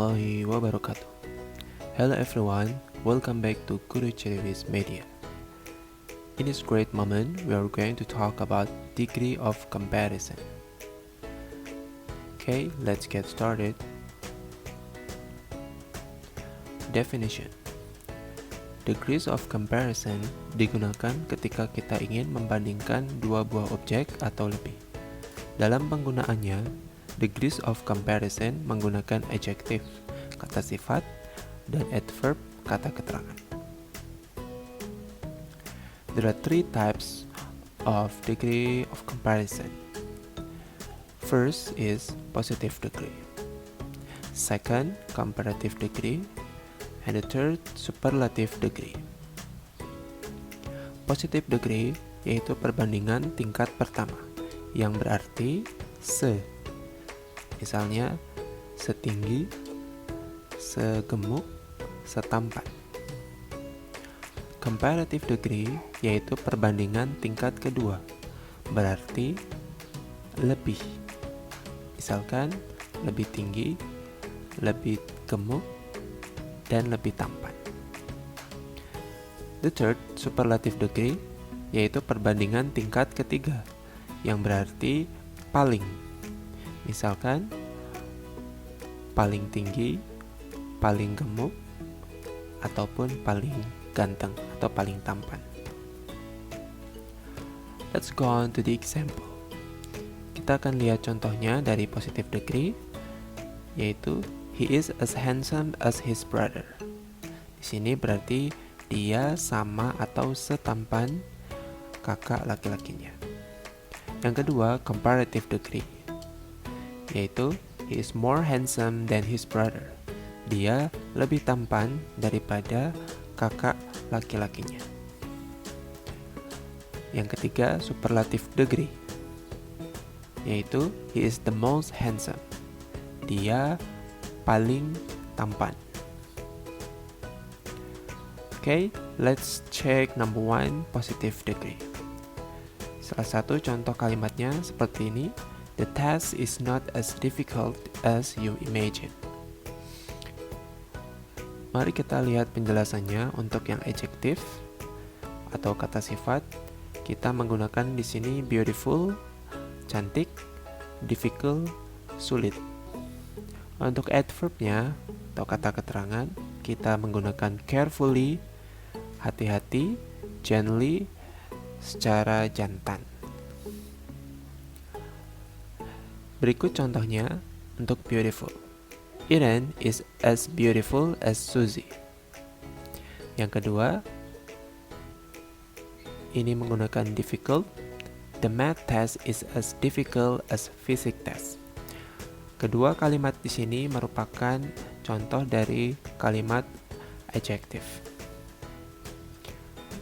warahmatullahi wabarakatuh. Hello everyone, welcome back to Guru Cherivis Media. In this great moment, we are going to talk about degree of comparison. Okay, let's get started. Definition. Degrees of comparison digunakan ketika kita ingin membandingkan dua buah objek atau lebih. Dalam penggunaannya, degrees of comparison menggunakan adjective, kata sifat, dan adverb, kata keterangan. There are three types of degree of comparison. First is positive degree. Second, comparative degree. And the third, superlative degree. Positive degree yaitu perbandingan tingkat pertama, yang berarti misalnya setinggi, segemuk, setampan. Comparative degree yaitu perbandingan tingkat kedua, berarti lebih. Misalkan lebih tinggi, lebih gemuk, dan lebih tampan. The third, superlative degree yaitu perbandingan tingkat ketiga, yang berarti paling. Misalkan paling tinggi, paling gemuk, ataupun paling ganteng atau paling tampan. Let's go on to the example. Kita akan lihat contohnya dari positive degree, yaitu he is as handsome as his brother. Di sini berarti dia sama atau setampan kakak laki-lakinya. Yang kedua, comparative degree, yaitu he is more handsome than his brother. Dia lebih tampan daripada kakak laki-lakinya. Yang ketiga, superlative degree, yaitu he is the most handsome. Dia paling tampan. Okay, let's check number one, positive degree. Salah satu contoh kalimatnya seperti ini. The task is not as difficult as you imagine. Mari kita lihat penjelasannya untuk yang adjective atau kata sifat. Kita menggunakan di sini beautiful, cantik, difficult, sulit. Untuk adverbnya atau kata keterangan, kita menggunakan carefully, hati-hati, gently, secara jantan. Berikut contohnya untuk beautiful. Irene is as beautiful as Suzy. Yang kedua, ini menggunakan difficult. The math test is as difficult as physics test. Kedua kalimat di sini merupakan contoh dari kalimat adjective.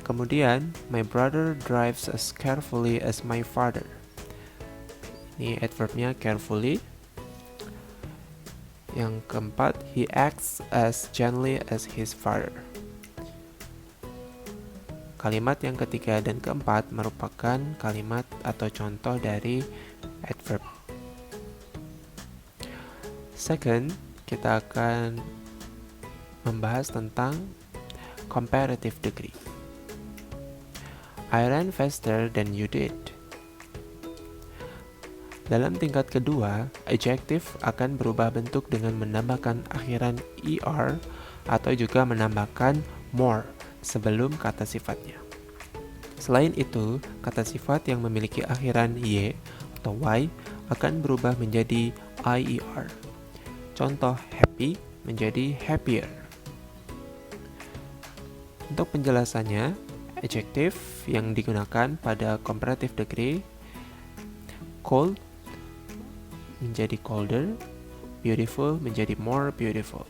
Kemudian, my brother drives as carefully as my father. Ini adverbnya carefully. Yang keempat, he acts as gently as his father. Kalimat yang ketiga dan keempat merupakan kalimat atau contoh dari adverb. Second, kita akan membahas tentang comparative degree. I ran faster than you did. Dalam tingkat kedua, adjective akan berubah bentuk dengan menambahkan akhiran er atau juga menambahkan more sebelum kata sifatnya. Selain itu, kata sifat yang memiliki akhiran y atau y akan berubah menjadi ier. Contoh happy menjadi happier. Untuk penjelasannya, adjective yang digunakan pada comparative degree, cold menjadi colder, beautiful menjadi more beautiful.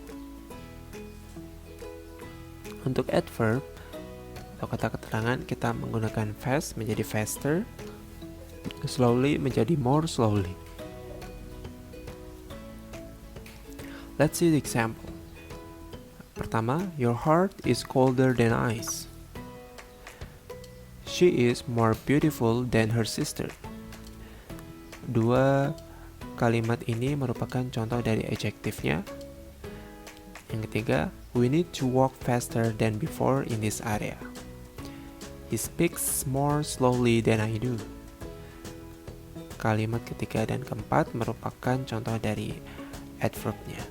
Untuk adverb atau kata keterangan, kita menggunakan fast menjadi faster, slowly menjadi more slowly. Let's see the example. Pertama, your heart is colder than ice. She is more beautiful than her sister. Dua kalimat ini merupakan contoh dari adjektifnya. Yang ketiga, we need to walk faster than before in this area. He speaks more slowly than I do. Kalimat ketiga dan keempat merupakan contoh dari adverbnya.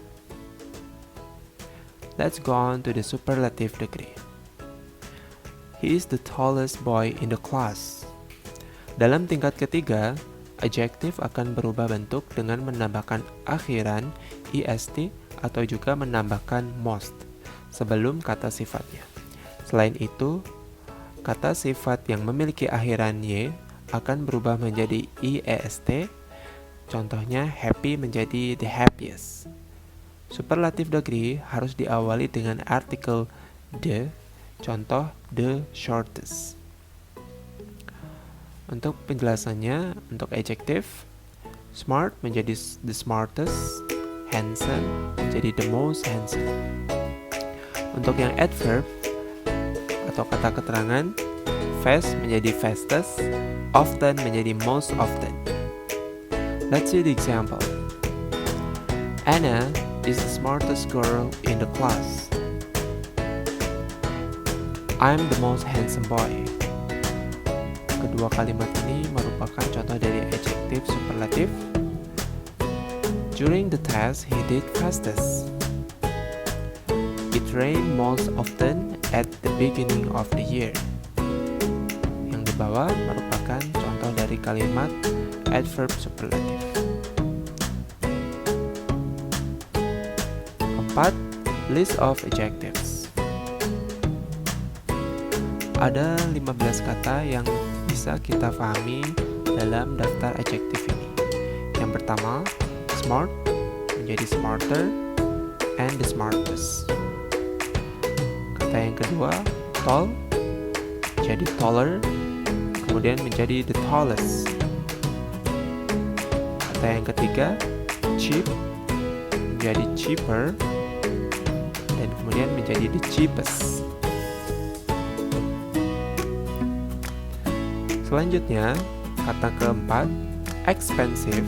Let's go on to the superlative degree. He is the tallest boy in the class. Dalam tingkat ketiga, adjektif akan berubah bentuk dengan menambahkan akhiran est atau juga menambahkan most sebelum kata sifatnya. Selain itu, kata sifat yang memiliki akhiran y akan berubah menjadi iest. Contohnya happy menjadi the happiest. Superlative degree harus diawali dengan artikel the, contoh the shortest. Untuk penjelasannya, untuk adjektif, smart menjadi the smartest, handsome menjadi the most handsome. Untuk yang adverb atau kata keterangan, fast menjadi fastest, often menjadi most often. Let's see the example. Anna is the smartest girl in the class. I'm the most handsome boy. Kedua kalimat ini merupakan contoh dari adjektif superlatif. During the test, he did fastest. It rained most often at the beginning of the year. Yang di bawah merupakan contoh dari kalimat adverb superlatif. Keempat, list of adjectives. Ada 15 kata yang bisa kita pahami dalam daftar adjektif ini. Yang pertama, smart menjadi smarter and the smartest. Kata yang kedua, tall jadi taller, kemudian menjadi the tallest. Kata yang ketiga, cheap menjadi cheaper dan kemudian menjadi the cheapest. Selanjutnya, kata keempat, expensive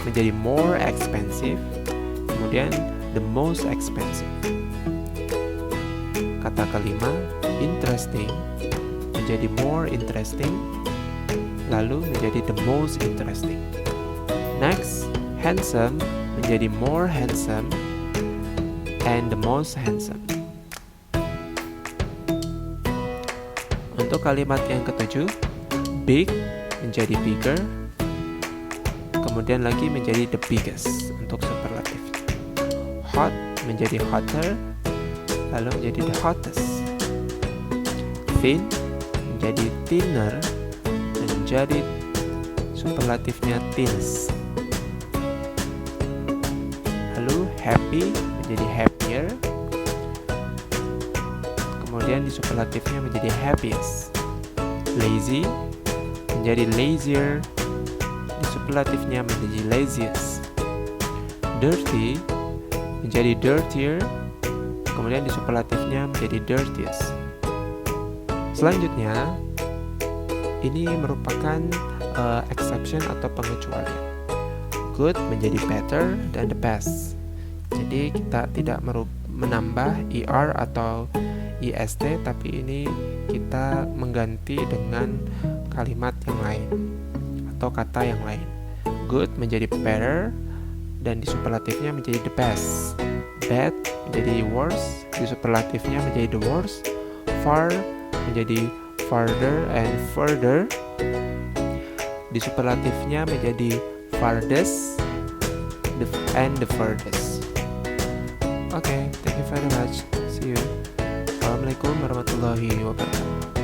menjadi more expensive, kemudian the most expensive. Kata kelima, interesting menjadi more interesting, lalu menjadi the most interesting. Next, handsome menjadi more handsome and the most handsome. Untuk kalimat yang ketujuh, big menjadi bigger, kemudian lagi menjadi the biggest untuk superlatif. Hot menjadi hotter, lalu menjadi the hottest. Thin menjadi thinner, dan menjadi superlatifnya thinnest. Lalu happy menjadi happier, kemudian di superlatifnya menjadi happiest. Lazy menjadi lazier, di superlatifnya menjadi laziest. Dirty menjadi dirtier, kemudian di superlatifnya menjadi dirtiest. Selanjutnya, ini merupakan exception atau pengecualian. Good menjadi better dan the best. Jadi kita tidak menambah er atau ist, tapi ini kita mengganti dengan kalimat yang lain atau kata yang lain. Good menjadi better dan di superlatifnya menjadi the best. Bad menjadi worse, di superlatifnya menjadi the worst. Far menjadi farther and further, di superlatifnya menjadi farthest and the furthest. Okay, thank you very much. See you. Assalamualaikum warahmatullahi wabarakatuh.